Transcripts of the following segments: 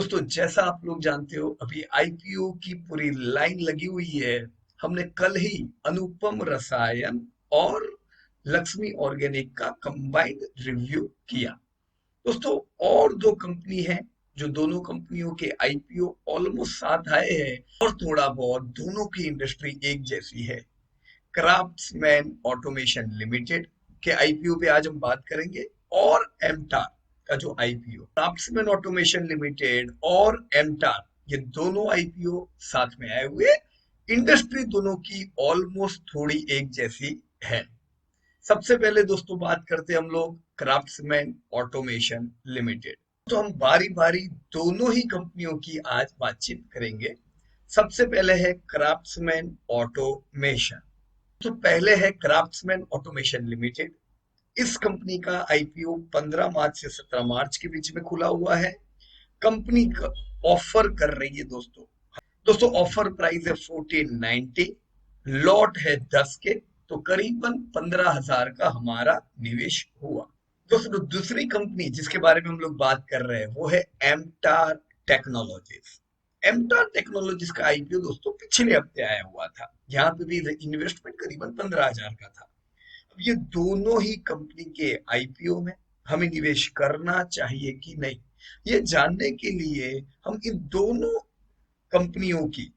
दोस्तों, जैसा आप लोग जानते हो, अभी आईपीओ की पूरी लाइन लगी हुई है। हमने कल ही अनुपम रसायन और लक्ष्मी ऑर्गेनिक का कंबाइंड रिव्यू किया। दोस्तों, और दो कंपनी है जो दोनों कंपनियों के आईपीओ ऑलमोस्ट साथ आए हैं और थोड़ा बहुत दोनों की इंडस्ट्री एक जैसी है। क्राफ्ट्समैन ऑटोमेशन लिमिटेड के आईपीओ पे आज हम बात करेंगे और एमटार का जो आईपीओ, क्राफ्ट्समैन ऑटोमेशन लिमिटेड और एमटार, ये दोनों आईपीओ साथ में आए हुए। इंडस्ट्री दोनों की ऑलमोस्ट थोड़ी एक जैसी है। सबसे पहले दोस्तों बात करते हैं हम लोग क्राफ्ट्समैन ऑटोमेशन लिमिटेड। तो हम बारी बारी दोनों ही कंपनियों की आज बातचीत करेंगे। सबसे पहले है क्राफ्ट्समैन ऑटोमेशन। तो पहले है क्राफ्ट्समैन ऑटोमेशन लिमिटेड। इस कंपनी का आईपीओ 15 मार्च से 17 मार्च के बीच में खुला हुआ है। कंपनी ऑफर कर रही है दोस्तों। दोस्तों, ऑफर प्राइस है 1490, लॉट है 10 के, तो करीबन 15,000 का हमारा निवेश हुआ। दोस्तों, दूसरी कंपनी जिसके बारे में हम लोग बात कर रहे हैं वो है एमटार टेक्नोलॉजीज। एमटार टेक्नोलॉजीज का आईपीओ दोस्तों पिछले हफ्ते आया हुआ था। यहाँ पे भी इन्वेस्टमेंट करीबन 15,000 का था। अब ये दोनों ही कंपनी के आईपीओ में हमें निवेश करना चाहिए कि नहीं, ये जानने के लिए हम इन दोनों कंपनियों की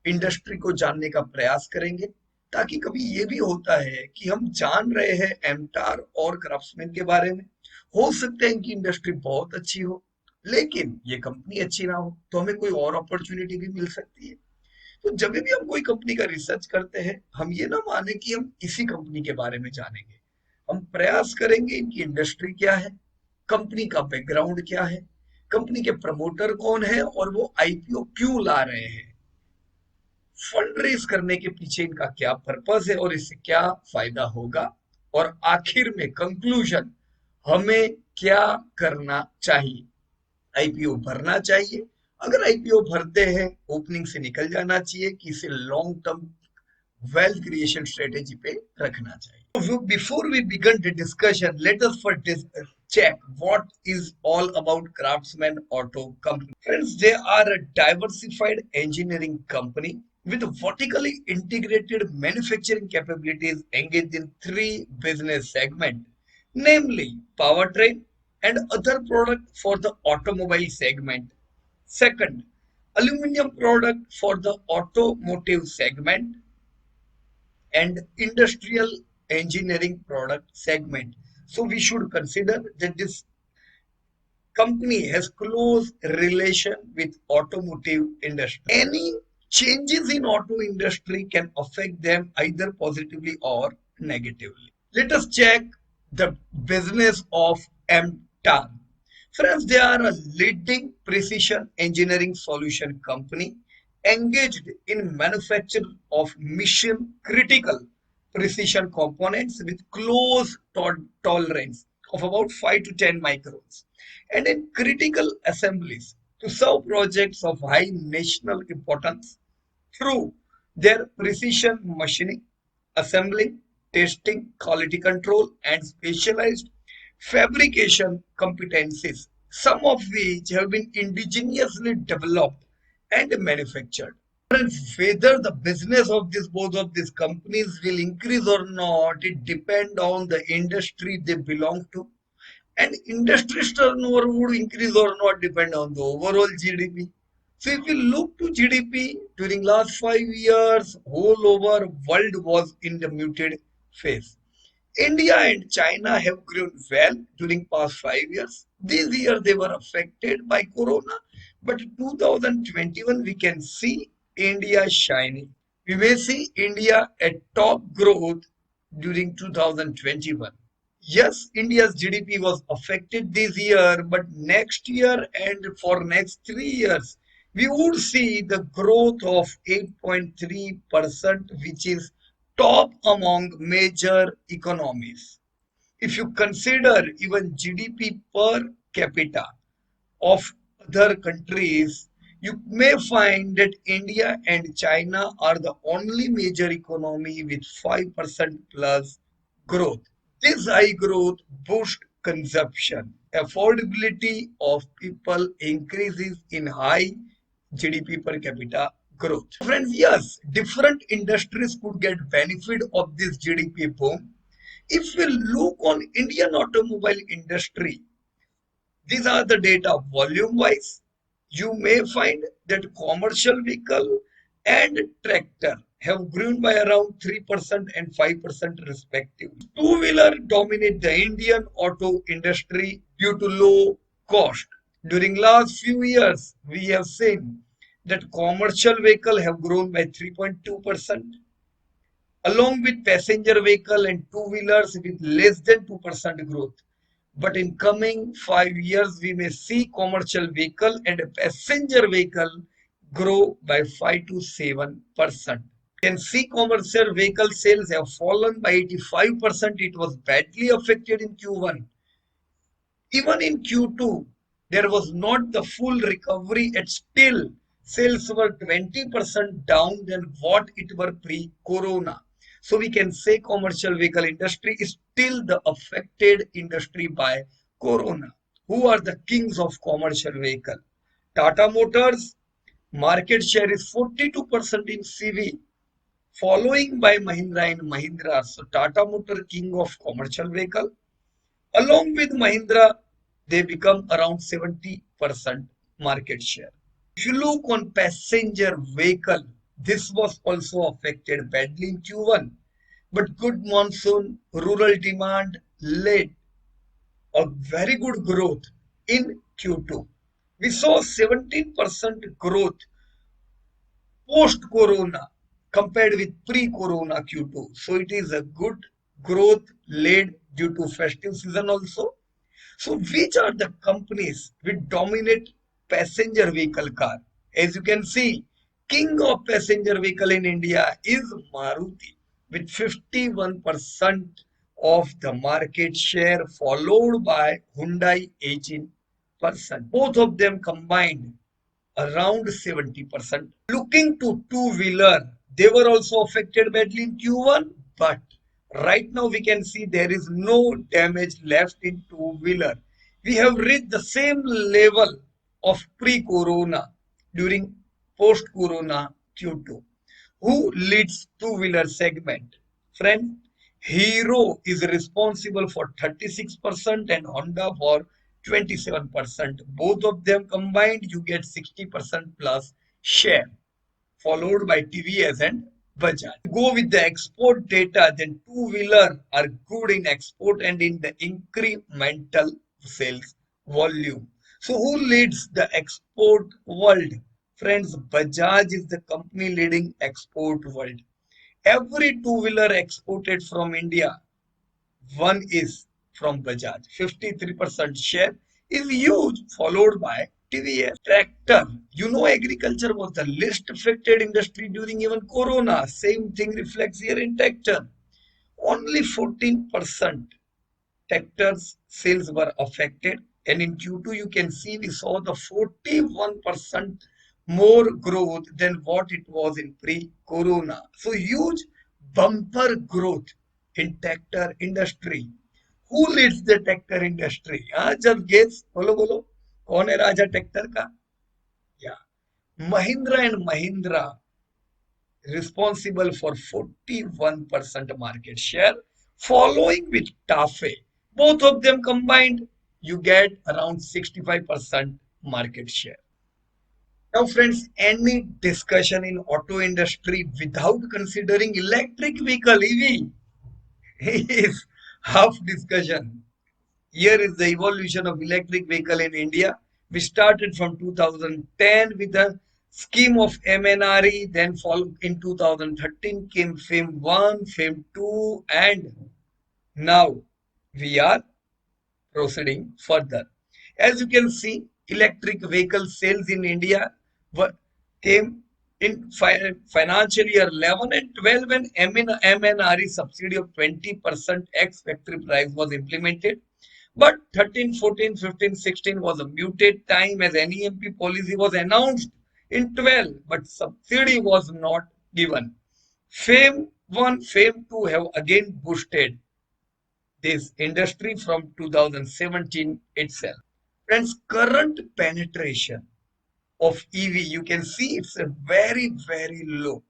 इंडस्ट्री को जानने का प्रयास करेंगे। ताकि कभी ये भी होता है कि हम जान रहे हैं एमटार और क्राफ्ट्समैन के बारे में, हो सकता है इनकी इंडस्ट्री बहुत अच्छी हो, लेकिन ये कंपनी अच्छी ना हो, तो हमें कोई और अपॉर्चुनिटी भी मिल सकती है। तो जब भी हम कोई कंपनी का रिसर्च करते हैं, हम ये ना माने कि हम इसी कंपनी के बारे में जानेंगे। हम प्रयास करेंगे इनकी इंडस्ट्री क्या है, कंपनी का बैकग्राउंड क्या है, कंपनी के प्रमोटर कौन है और वो आईपीओ क्यों ला रहे हैं, फंड रेज करने के पीछे इनका क्या पर्पस है और इससे क्या फायदा होगा, और आखिर में कंक्लूजन, हमें क्या करना चाहिए। आईपीओ भरना चाहिए, अगर आईपीओ भरते हैं ओपनिंग से निकल जाना चाहिए, कि इसे long term wealth creation strategy पे रखना चाहिए। So before we begin the discussion, let us first check what is all about Craftsman Auto Company. Friends, they are a diversified engineering company with vertically integrated manufacturing capabilities engaged in three business segments, namely powertrain and other products for the automobile segment. Second, aluminum product for the automotive segment, and industrial engineering product segment. So we should consider that this company has close relation with automotive industry. Any changes in auto industry can affect them either positively or negatively. Let us check the business of MTAR. Friends, they are a leading precision engineering solution company engaged in manufacture of mission critical precision components with close tolerance of about 5 to 10 microns, and in critical assemblies to serve projects of high national importance through their precision machining, assembling, testing, quality control, and specialized fabrication competencies, some of which have been indigenously developed and manufactured. Whether the business of this both of these companies will increase or not, it depends on the industry they belong to, and industry's turnover would increase or not depend on the overall GDP. So if we look to GDP during last 5 years, whole over world was in the muted phase. India and China have grown well during past 5 years. This year they were affected by Corona, but 2021 we can see India shining. We may see India at top growth during 2021. Yes, India's GDP was affected this year, but next year and for next 3 years, we would see the growth of 8.3%, which is top among major economies. If you consider even GDP per capita of other countries, you may find that India and China are the only major economy with 5% plus growth. This high growth boosts consumption. affordability of people increases in high GDP per capita growth. Friends, yes, different industries could get benefit of this GDP boom. If we look on Indian automobile industry, these are the data volume wise. You may find that commercial vehicle and tractor have grown by around 3% and 5% respectively. Two-wheeler dominate the Indian auto industry due to low cost. During last few years, we have seen that commercial vehicle have grown by 3.2%, along with passenger vehicle and two-wheelers with less than 2% growth. But in coming 5 years, we may see commercial vehicle and passenger vehicle grow by 5 to 7%. You can see commercial vehicle sales have fallen by 85%. It was badly affected in Q1. Even in Q2, there was not the full recovery, and still sales were 20% down than what it were pre-corona. So we can say commercial vehicle industry is still the affected industry by corona. Who are the kings of commercial vehicle? Tata Motors market share is 42% in CV, following by Mahindra and Mahindra. So Tata Motor king of commercial vehicle. Along with Mahindra, they become around 70% market share. If you look on passenger vehicle, this was also affected badly in Q1, but good monsoon, rural demand led a very good growth in Q2. We saw 17% growth post-corona compared with pre-corona Q2. So it is a good growth led due to festive season also. So which are the companies which dominate passenger vehicle car? As you can see, king of passenger vehicle in India is Maruti with 51% of the market share, followed by Hyundai 18%. Both of them combined around 70%. Looking to two-wheeler, they were also affected badly in Q1, but right now we can see there is no damage left in two-wheeler. We have reached the same level of pre-corona during post-corona Q2. Who leads two-wheeler segment? Friend, Hero is responsible for 36% and Honda for 27%. Both of them combined, you get 60% plus share, followed by TVS and Bajaj. Go with the export data, then two-wheeler are good in export and in the incremental sales volume. So who leads the export world? Friends, Bajaj is the company leading export world. Every two-wheeler exported from India, one is from Bajaj. 53% share is huge, followed by TVS. Tractor. You know, agriculture was the least affected industry during even Corona. Same thing reflects here in tractor. Only 14% tractors sales were affected. And in Q2, you can see we saw the 41% more growth than what it was in pre-corona. So huge bumper growth in tractor industry. Who leads the tractor industry? Just guess. बोलो बोलो. कौन है राजा tractor का? Yeah. Mahindra and Mahindra responsible for 41% market share, following with TAFE. Both of them combined, you get around 65% market share. Now, friends, any discussion in auto industry without considering electric vehicle EV is half discussion. Here is the evolution of electric vehicle in India. We started from 2010 with a scheme of MNRE, then followed in 2013 came FAME 1, FAME 2, and now we are proceeding further. As you can see, electric vehicle sales in India were, came in financial year 11 and 12 when MNRE subsidy of 20% ex factory price was implemented. But 13, 14, 15, 16 was a muted time as NEMP policy was announced in 12, but subsidy was not given. FAME 1, FAME 2 have again boosted this industry from 2017 itself. Friends, current penetration of EV, you can see it's a very, very low.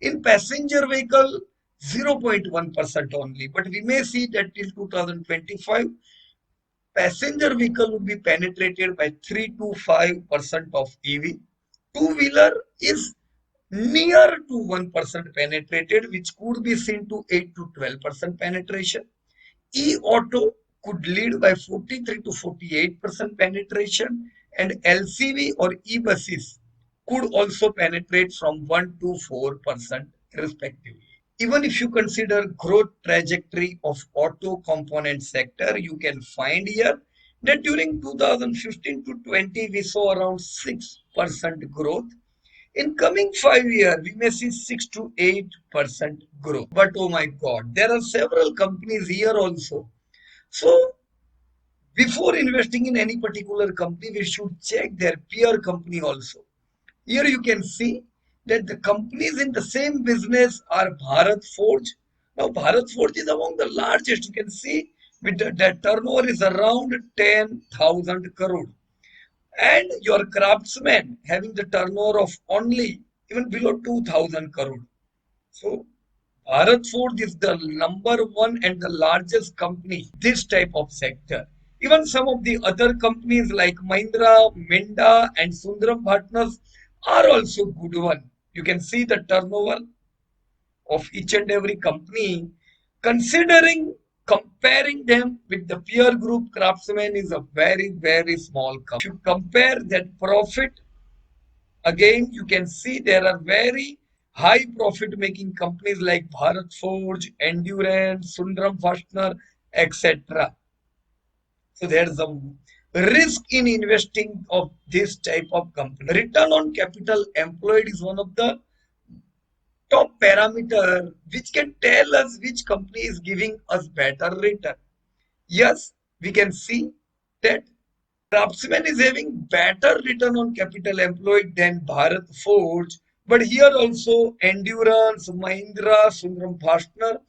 In passenger vehicle, 0.1% only, but we may see that till 2025, passenger vehicle would be penetrated by 3 to 5% of EV. Two-wheeler is near to 1% penetrated, which could be seen to 8 to 12% penetration. E-auto could lead by 43 to 48% penetration, and LCV or e-buses could also penetrate from 1 to 4% respectively. Even if you consider growth trajectory of auto component sector, you can find here that during 2015 to 20 we saw around 6% growth. In coming 5 years, we may see 6 to 8% growth. But oh my God, there are several companies here also. So before investing in any particular company, we should check their peer company also. Here you can see that the companies in the same business are Bharat Forge. Now Bharat Forge is among the largest. You can see with the turnover is around 10,000 crore. And your Craftsman having the turnover of only even below 2,000 crore. So Bharat Forge is the number one and the largest company this type of sector. Even some of the other companies like Mahindra, Minda, and Sundram Partners are also good one. You can see the turnover of each and every company. Considering comparing them with the peer group, Craftsman is a very, very small company. If you compare that profit, again, you can see there are very high profit making companies like Bharat Forge, Endurance, Sundram Fastener, etc. So there's a risk in investing of this type of company. Return on capital employed is one of the top parameter which can tell us which company is giving us better return. Yes, we can see that Craftsman is having better return on capital employed than Bharat Forge, but here also Endurance, Mahindra, Sundram Fastener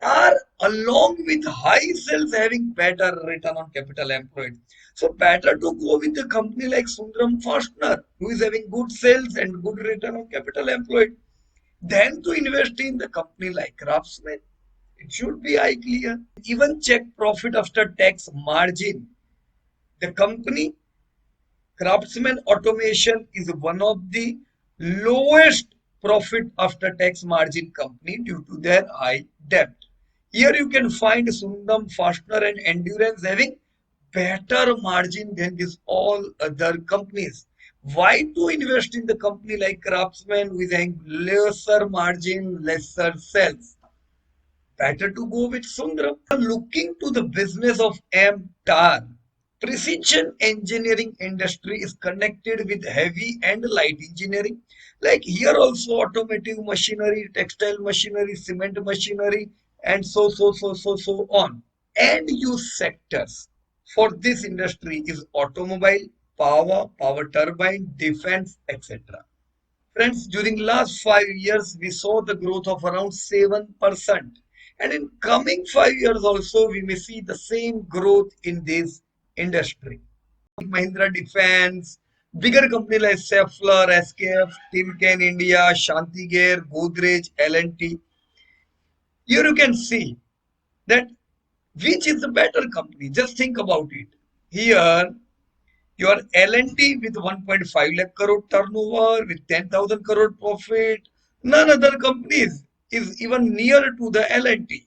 are along with high sales having better return on capital employed. So better to go with a company like Sundram Fastener who is having good sales and good return on capital employed than to invest in the company like Craftsman. It should be eye clear. Even check profit after tax margin. The company Craftsman Automation is one of the lowest profit after tax margin company due to their high debt. Here you can find Sundram, Fastener and Endurance having better margin than these all other companies. Why to invest in the company like Craftsman with having lesser margin, lesser sales? Better to go with Sundram. Looking to the business of MTAR, precision engineering industry is connected with heavy and light engineering. Like here also automotive machinery, textile machinery, cement machinery, and so on. End use sectors for this industry is automobile, power turbine, defense, etc. Friends, during last 5 years, we saw the growth of around 7%. And in coming 5 years also, we may see the same growth in this industry. Mahindra Defense, bigger company like Schaeffler, SKF, Timken India, Shantigare, Godrej, L&T. Here you can see that which is the better company. Just think about it. Here your L&T with 1.5 lakh crore turnover with 10,000 crore profit, none other companies is even near to the L&T.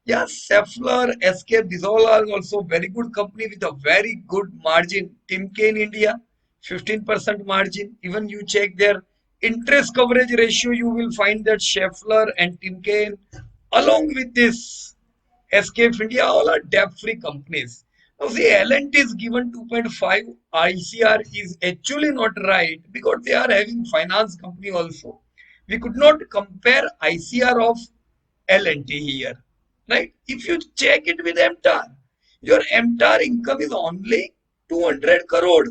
Yes, Schaeffler, SKF, these all are also very good company with a very good margin. Timken India, 15% margin. Even you check their interest coverage ratio, you will find that Schaeffler and Timken, along with this SKF India, all are debt-free companies. Now, see, L&T is given 2.5 ICR is actually not right because they are having finance company also. We could not compare ICR of L&T here, right? If you check it with MTAR, your MTAR income is only 200 crore.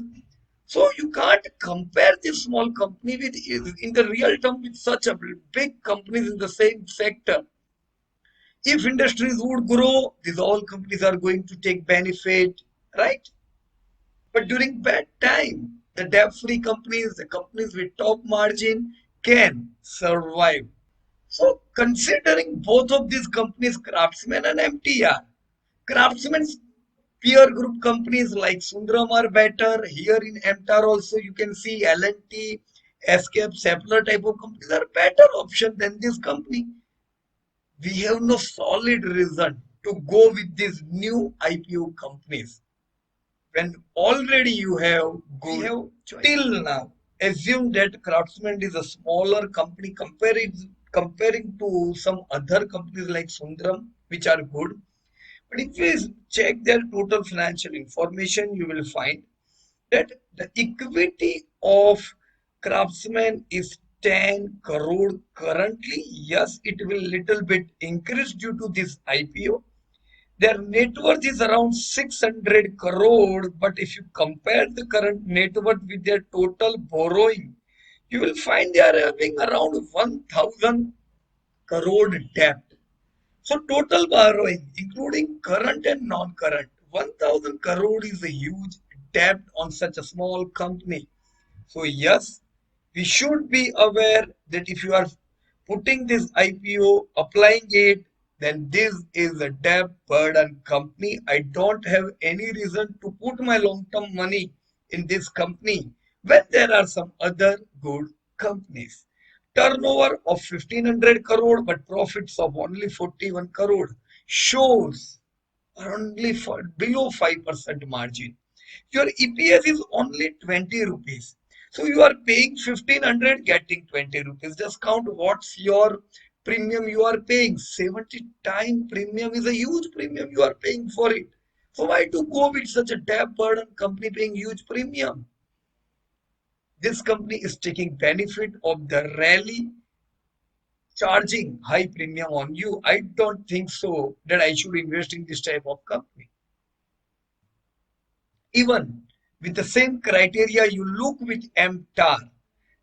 So you can't compare this small company with, in the real term, with such a big companies in the same sector. If industries would grow, these all companies are going to take benefit, right? But during bad time, the debt-free companies, the companies with top margin can survive. So considering both of these companies, Craftsman and MTR, Craftsman's peer group companies like Sundaram are better. Here in MTAR also you can see L&T, SKF, Sapler type of companies are better option than this company. We have no solid reason to go with these new IPO companies when already you have good choice. Till now assume that Craftsman is a smaller company comparing to some other companies like Sundaram which are good, but if you check their total financial information, you will find that the equity of Craftsman is 10 crore currently. Yes, it will little bit increase due to this IPO. Their net worth is around 600 crore, but if you compare the current net worth with their total borrowing, you will find they are having around 1000 crore debt. So total borrowing, including current and non-current, 1000 crore is a huge debt on such a small company. So yes, we should be aware that if you are putting this IPO, applying it, then this is a debt burden company. I don't have any reason to put my long-term money in this company when there are some other good companies. Turnover of 1500 crore but profits of only 41 crore shows only for below 5% margin. Your EPS is only 20 rupees. So you are paying 1500 getting 20 rupees. Just count what's your premium you are paying. 70 time premium is a huge premium you are paying for it. So why to go with such a debt burden company paying huge premium? This company is taking benefit of the rally charging high premium on you. I don't think so that I should invest in this type of company. Even with the same criteria, you look with MTAR.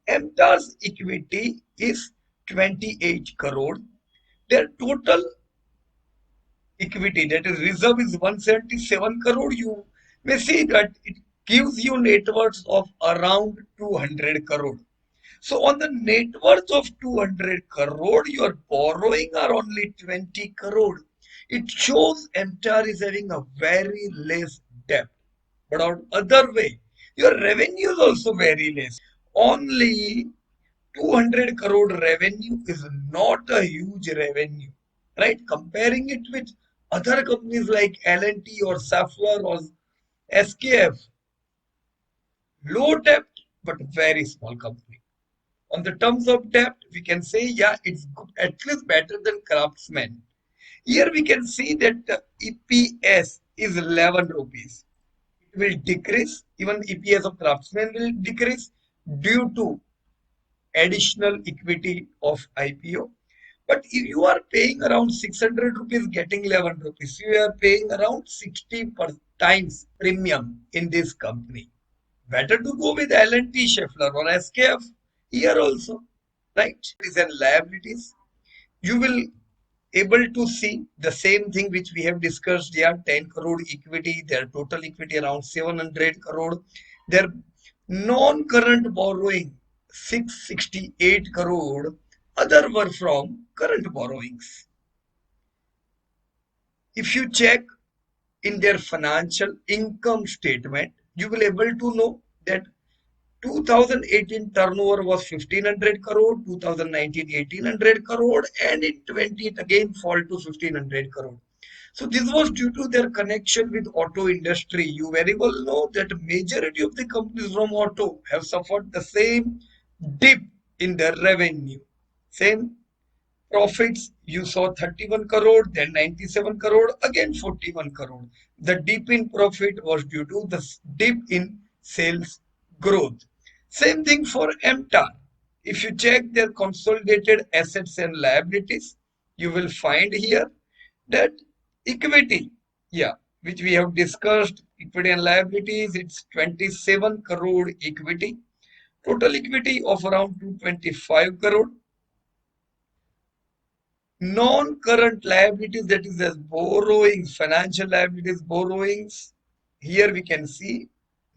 MTAR's equity is 28 crore. Their total equity, that is reserve, is 177 crore. You may see that it gives you net worth of around 200 crore. So on the net worth of 200 crore, your borrowing are only 20 crore. It shows MTAR is having a very less debt. But on other way, your revenue is also very less. Only 200 crore revenue is not a huge revenue, right? Comparing it with other companies like L&T or Safler or SKF, low debt but very small company. On the terms of debt, we can say, yeah, it's good, at least better than Craftsman. Here we can see that the EPS is 11 rupees. It will decrease, even EPS of Craftsman will decrease due to additional equity of IPO. But if you are paying around 600 rupees, getting 11 rupees, you are paying around 60 per times premium in this company. Better to go with L&T, Schaeffler or SKF here also, right? And liabilities, you will able to see the same thing which we have discussed. Yeah, 10 crore equity, their total equity around 700 crore, their non-current borrowing 668 crore, other were from current borrowings. If you check in their financial income statement, you will able to know that 2018 turnover was 1500 crore, 2019 1800 crore, and in 20 it again fall to 1500 crore. So this was due to their connection with auto industry. You very well know that majority of the companies from auto have suffered the same dip in their revenue. Same profits, you saw 31 crore, then 97 crore, again 41 crore. The dip in profit was due to the dip in sales growth. Same thing for MTAR. If you check their consolidated assets and liabilities, you will find here that equity, yeah, which we have discussed, equity and liabilities, it's 27 crore equity, total equity of around 225 crore. Non-current liabilities, that is as borrowings, financial liabilities, borrowings. Here we can see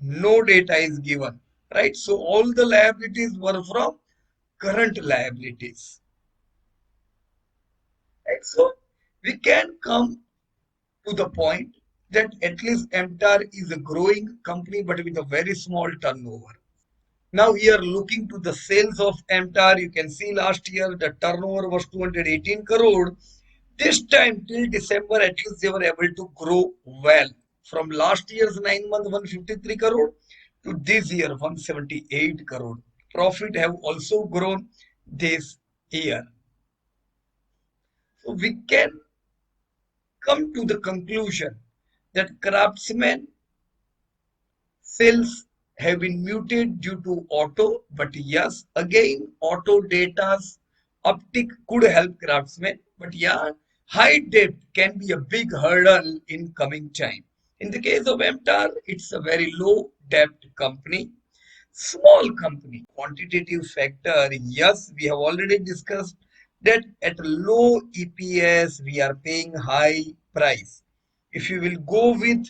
no data is given, right? So all the liabilities were from current liabilities, right? So we can come to the point that at least MTAR is a growing company, but with a very small turnover. Now here looking to the sales of MTAR, you can see last year the turnover was 218 crore. This time till December, at least they were able to grow well. From last year's 9 month 153 crore to this year 178 crore. Profit have also grown this year. So we can come to the conclusion that Craftsman sales have been muted due to auto, but yes, again, auto data's uptick could help Craftsman. But yeah, high debt can be a big hurdle in coming time. In the case of MTAR, it's a very low debt company. Small company, quantitative factor, yes, we have already discussed that at low EPS, we are paying high price. If you will go with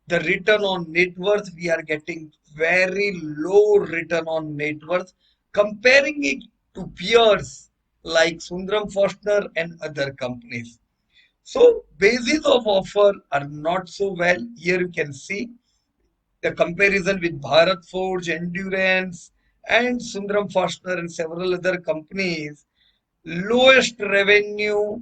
the return on net worth, we are getting very low return on net worth. Comparing it to peers like Sundram Fastener and other companies. So basis of offer are not so well. Here you can see the comparison with Bharat Forge, Endurance, and Sundram Fastener and several other companies, lowest revenue,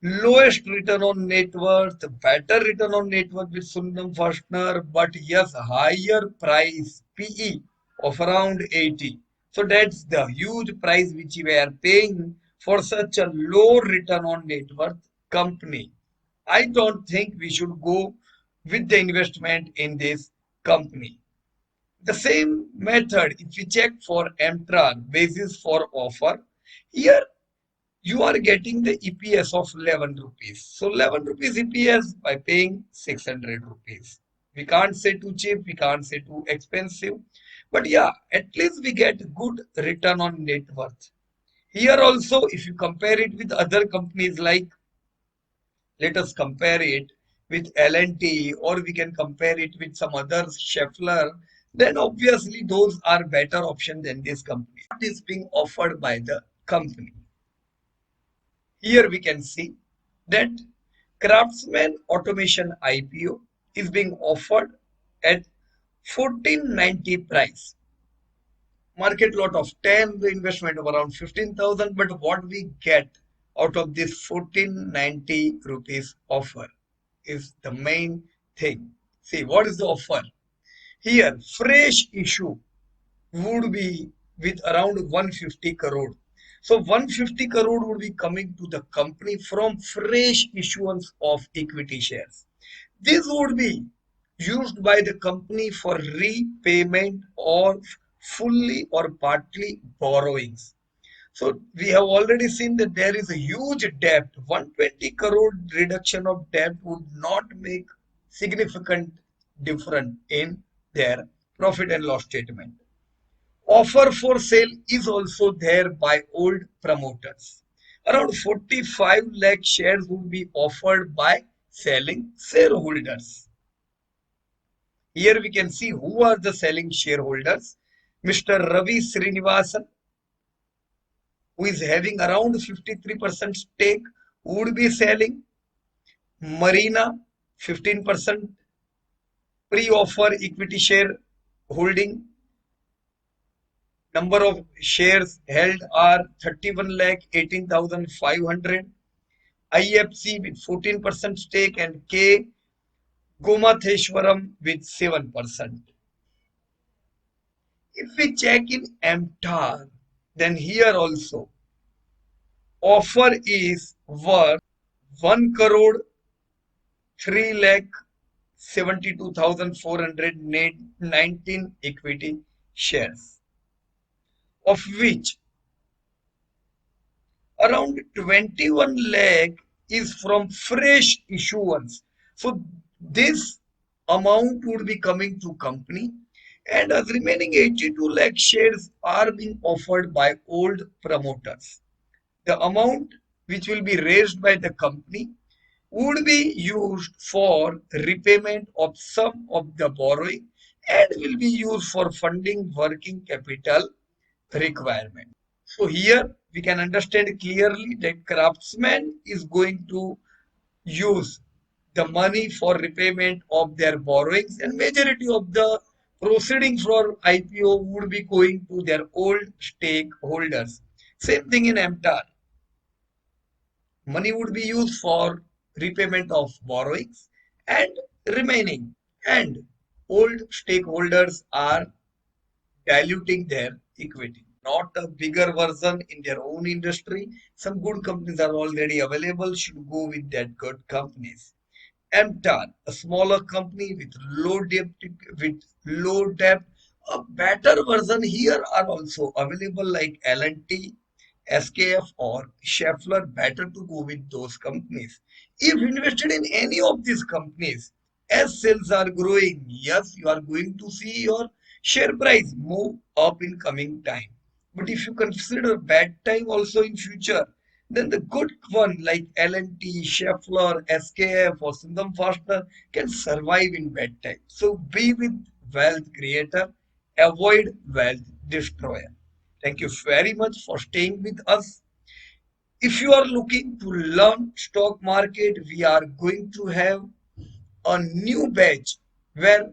lowest return on net worth, better return on net worth with Sundram Fastener, but yes, higher price, PE of around 80. So that's the huge price which we are paying for such a low return on net worth company. I don't think we should go with the investment in this company. The same method, if we check for MTRAN, basis for offer, here you are getting the EPS of 11 rupees. So 11 rupees EPS by paying 600 rupees. We can't say too cheap, we can't say too expensive, but yeah, at least we get good return on net worth. Here also, if you compare it with other companies like, let us compare it with L&T or we can compare it with some other Schaeffler, then obviously those are better option than this company. What is being offered by the company? Here we can see that Craftsman Automation IPO is being offered at 1490 price. Market lot of 10, the investment of around 15,000, but what we get out of this 1490 rupees offer is the main thing. See, what is the offer? Here, fresh issue would be with around 150 crore. So 150 crore would be coming to the company from fresh issuance of equity shares. This would be used by the company for repayment or fully or partly borrowings. So we have already seen that there is a huge debt. 120 crore reduction of debt would not make significant difference in their profit and loss statement. Offer for sale is also there by old promoters. Around 45 lakh shares would be offered by selling shareholders. Here we can see who are the selling shareholders. Mr. Ravi Srinivasan, who is having around 53% stake, would be selling. Marina, 15% pre-offer equity share holding. Number of shares held are 31 lakh 18,500. IFC with 14% stake and K Gomatheshwaram with 7%. If we check in MTAR, then here also offer is worth 1 crore 3 lakh 72,419 equity shares, of which around 21 lakh is from fresh issuance. So this amount would be coming to company and as remaining 82 lakh shares are being offered by old promoters. The amount which will be raised by the company would be used for repayment of some of the borrowing and will be used for funding working capital requirement. So here we can understand clearly that craftsman is going to use the money for repayment of their borrowings, and majority of the proceedings for IPO would be going to their old stakeholders. Same thing in MTAR. Money would be used for repayment of borrowings and remaining, and old stakeholders are diluting their equity. Not a bigger version in their own industry. Some good companies are already available, should go with that good companies. MTAR, a smaller company with low debt. A better version here are also available like L&T, SKF or Schaeffler. Better to go with those companies. If invested in any of these companies, as sales are growing, yes, you are going to see your share price move up in coming time. But if you consider bad time also in future, then the good one like L&T, Schaeffler, SKF or Sundram Fastener can survive in bad time. So be with wealth creator, avoid wealth destroyer. Thank you very much for staying with us. If you are looking to learn stock market, we are going to have a new batch where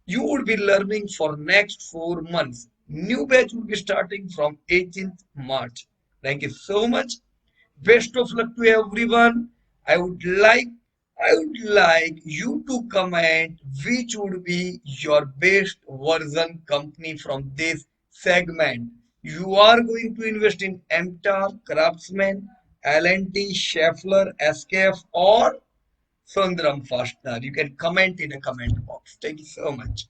you would be learning for next 4 months. New batch will be starting from 18th March. Thank you so much. Best of luck to everyone. I would like I would like you to comment which would be your best version company from this segment. You are going to invest in MTAR, Craftsman, L&T, Schaeffler, SKF or Sundram Fastener. You can comment in a comment box. Thank you so much.